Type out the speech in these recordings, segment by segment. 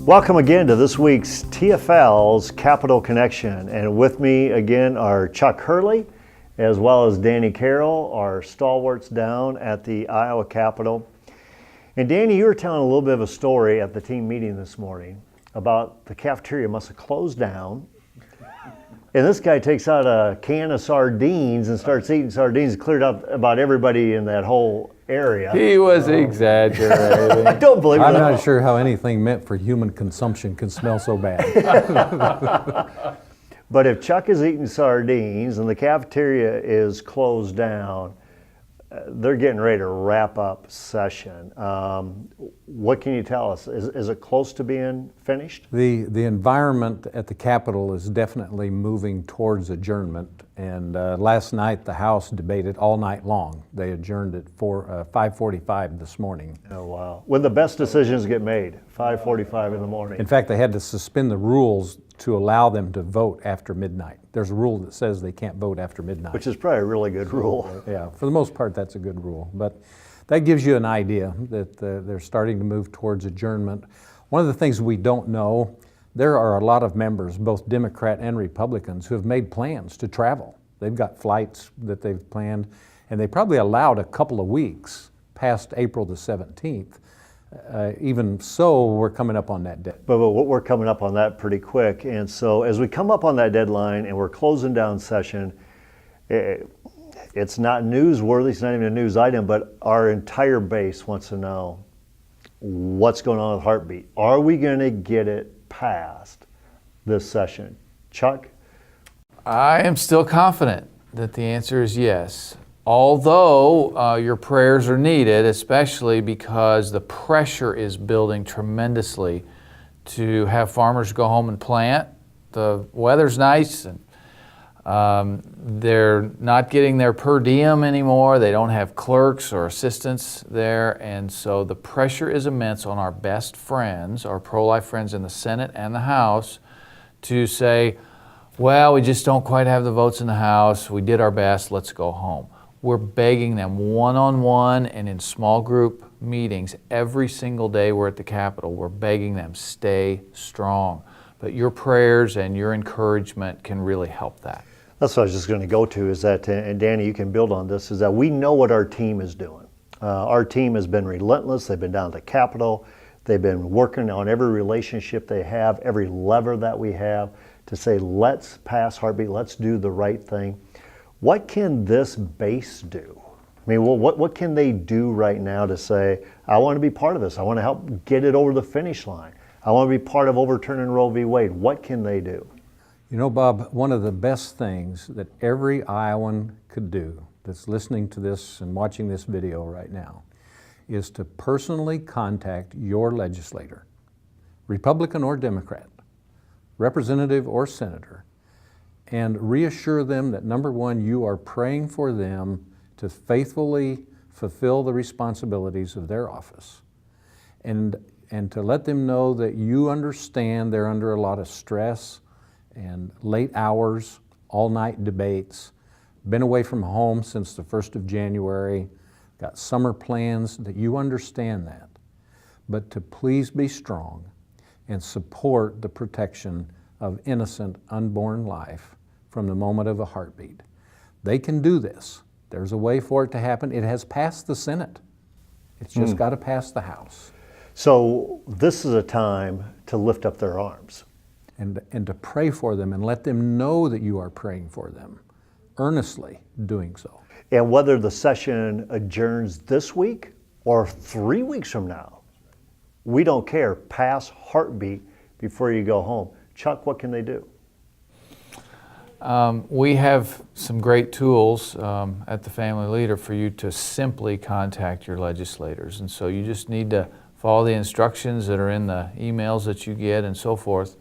Welcome again to this week's TFL's Capital Connection, and with me again are Chuck Hurley as well as Danny Carroll, our stalwarts down at the Iowa Capitol. And Danny, you were telling a little bit of a story at the team meeting this morning about the cafeteria must have closed down, and this guy takes out a can of sardines and starts eating sardines, cleared up about everybody in that whole area. He was exaggerating. I don't believe it. I'm not sure how anything meant for human consumption can smell so bad. But if Chuck is eating sardines and the cafeteria is closed down, they're getting ready to wrap up session. What can you tell us? Is it close to being finished? The environment at the Capitol is definitely moving towards adjournment. And last night the House debated all night long. They adjourned at 5:45 this morning. Oh, wow. When the best decisions get made, 5:45 in the morning. In fact, they had to suspend the rules to allow them to vote after midnight. There's a rule that says they can't vote after midnight. Which is probably a really good rule. Yeah, for the most part, that's a good rule. But that gives you an idea that they're starting to move towards adjournment. One of the things we don't know, there are a lot of members, both Democrat and Republicans, who have made plans to travel. They've got flights that they've planned, and they probably allowed a couple of weeks past April the 17th. Even so, we're coming up on that deadline. But we're coming up on that pretty quick. And so as we come up on that deadline and we're closing down session, it's not newsworthy, it's not even a news item, but our entire base wants to know what's going on with Heartbeat. Are we going to get it passed this session? Chuck? I am still confident that the answer is yes. Although your prayers are needed, especially because the pressure is building tremendously to have farmers go home and plant. The weather's nice, and they're not getting their per diem anymore. They don't have clerks or assistants there, and so the pressure is immense on our best friends, our pro-life friends in the Senate and the House, to say, well, we just don't quite have the votes in the House. We did our best. Let's go home. We're begging them one-on-one and in small group meetings every single day we're at the Capitol. We're begging them, stay strong. But your prayers and your encouragement can really help that. That's what I was just going to go to, is that, and Danny, you can build on this, is that we know what our team is doing. Our team has been relentless. They've been down at the Capitol. They've been working on every relationship they have, every lever that we have to say, let's pass Heartbeat, let's do the right thing. What can this base do? I mean, well, what can they do right now to say, I want to be part of this. I want to help get it over the finish line. I want to be part of overturning Roe v. Wade. What can they do? You know, Bob, one of the best things that every Iowan could do that's listening to this and watching this video right now is to personally contact your legislator, Republican or Democrat, representative or senator, and reassure them that, number one, you are praying for them to faithfully fulfill the responsibilities of their office, and to let them know that you understand they're under a lot of stress and late hours, all-night debates, been away from home since the 1st of January, got summer plans, that you understand that. But to please be strong and support the protection of innocent, unborn life from the moment of a heartbeat. They can do this. There's a way for it to happen. It has passed the Senate. It's just got to pass the House. So this is a time to lift up their arms. And to pray for them and let them know that you are praying for them, earnestly doing so. And whether the session adjourns this week or 3 weeks from now, we don't care. Pass Heartbeat before you go home. Chuck, what can they do? We have some great tools at the Family Leader for you to simply contact your legislators. And so you just need to follow the instructions that are in the emails that you get and so forth.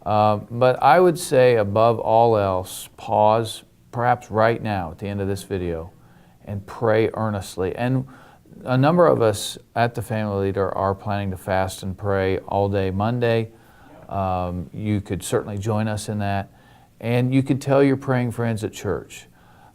But I would say, above all else, pause perhaps right now at the end of this video and pray earnestly. And a number of us at the Family Leader are planning to fast and pray all day Monday. You could certainly join us in that. And you could tell your praying friends at church.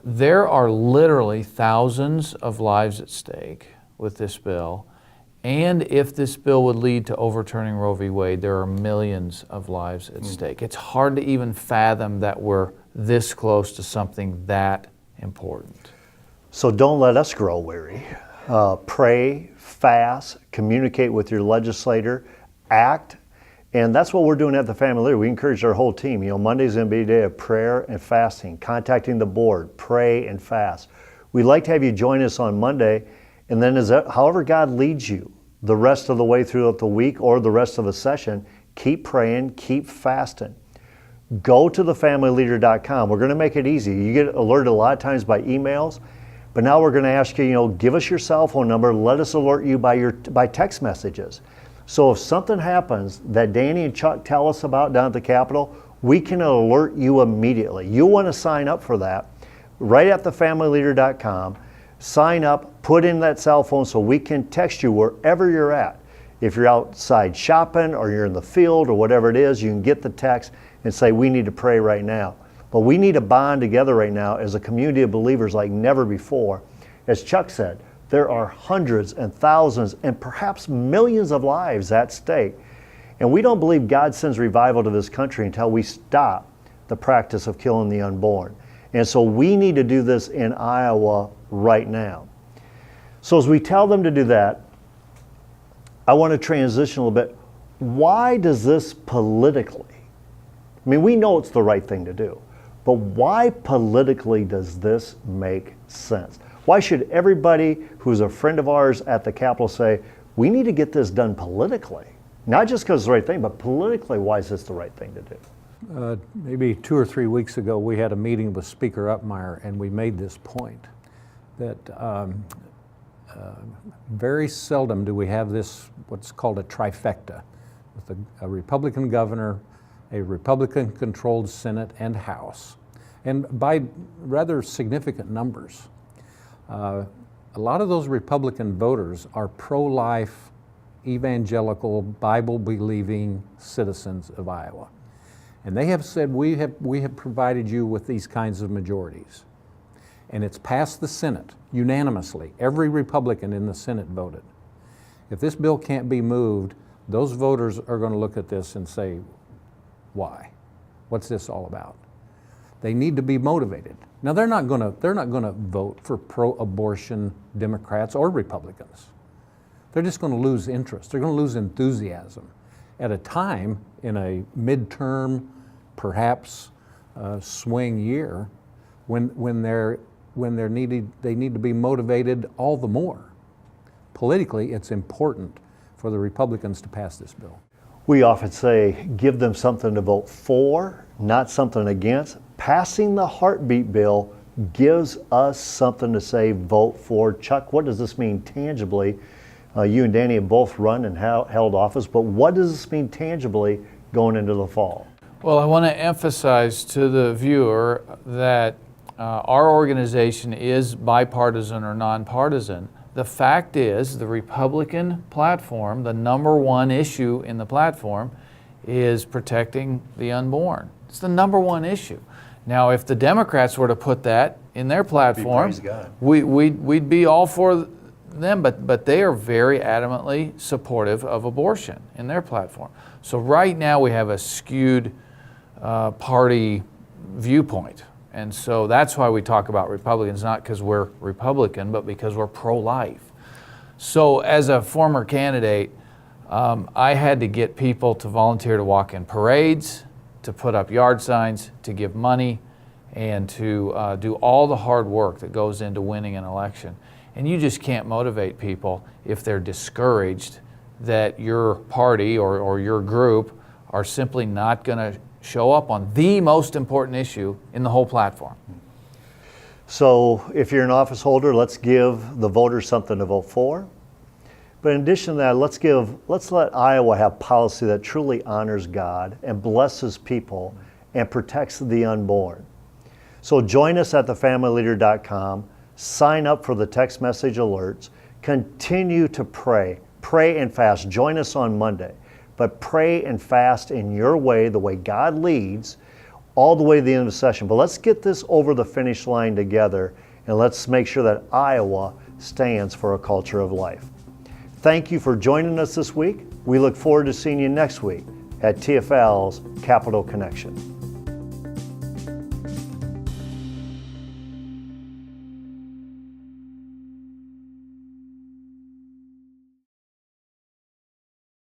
There are literally thousands of lives at stake with this bill, And if this bill would lead to overturning Roe v. Wade, there are millions of lives at stake. It's hard to even fathom that we're this close to something that important. So don't let us grow weary. Pray, fast, communicate with your legislator, act. And that's what we're doing at the Family Leader. We encourage our whole team. Monday's going to be a day of prayer and fasting, contacting the board, pray and fast. We'd like to have you join us on Monday, and then however God leads you the rest of the way throughout the week or the rest of the session, keep praying, keep fasting. Go to thefamilyleader.com. We're going to make it easy. You get alerted a lot of times by emails, but now we're going to ask you, give us your cell phone number. Let us alert you by text messages. So if something happens that Danny and Chuck tell us about down at the Capitol, we can alert you immediately. You want to sign up for that right at thefamilyleader.com. Sign up, put in that cell phone so we can text you wherever you're at. If you're outside shopping or you're in the field or whatever it is, you can get the text and say, we need to pray right now. But we need to bond together right now as a community of believers like never before. As Chuck said, there are hundreds and thousands and perhaps millions of lives at stake. And we don't believe God sends revival to this country until we stop the practice of killing the unborn. And so we need to do this in Iowa right now. So as we tell them to do that, I want to transition a little bit. Why does this politically, we know it's the right thing to do, but why politically does this make sense? Why should everybody who's a friend of ours at the Capitol say, we need to get this done politically? Not just because it's the right thing, but politically, why is this the right thing to do? Maybe 2 or 3 weeks ago, we had a meeting with Speaker Uppmeyer, and we made this point that very seldom do we have this, what's called a trifecta, with a Republican governor, a Republican-controlled Senate and House, and by rather significant numbers. A lot of those Republican voters are pro-life, evangelical, Bible-believing citizens of Iowa. And they have said, we have provided you with these kinds of majorities. And it's passed the Senate unanimously. Every Republican in the Senate voted. If this bill can't be moved, those voters are going to look at this and say, why? What's this all about? They need to be motivated. Now they're not going to vote for pro-abortion Democrats or Republicans. They're just going to lose interest. They're going to lose enthusiasm at a time in a midterm, perhaps swing year, when they need to be motivated all the more. Politically, it's important for the Republicans to pass this bill. We often say, give them something to vote for, not something against. Passing the heartbeat bill gives us something to say, vote for. Chuck, what does this mean tangibly? You and Danny have both run and held office, but what does this mean tangibly going into the fall? Well, I want to emphasize to the viewer that our organization is bipartisan or nonpartisan. The fact is, the Republican platform, the _1 issue in the platform, is protecting the unborn. It's the #1 issue. Now, if the Democrats were to put that in their platform, we'd be all for them, but they are very adamantly supportive of abortion in their platform. So right now we have a skewed party viewpoint. And so that's why we talk about Republicans, not because we're Republican, but because we're pro-life. So as a former candidate, I had to get people to volunteer to walk in parades, to put up yard signs, to give money, and to do all the hard work that goes into winning an election. And you just can't motivate people if they're discouraged that your party or your group are simply not going to show up on the most important issue in the whole platform. So if you're an office holder, let's give the voters something to vote for. But in addition to that, let's let Iowa have policy that truly honors God and blesses people and protects the unborn. So join us at thefamilyleader.com. Sign up for the text message alerts. Continue to pray. Pray and fast. Join us on Monday. But pray and fast in your way, the way God leads, all the way to the end of the session. But let's get this over the finish line together, and let's make sure that Iowa stands for a culture of life. Thank you for joining us this week. We look forward to seeing you next week at TFL's Capital Connection.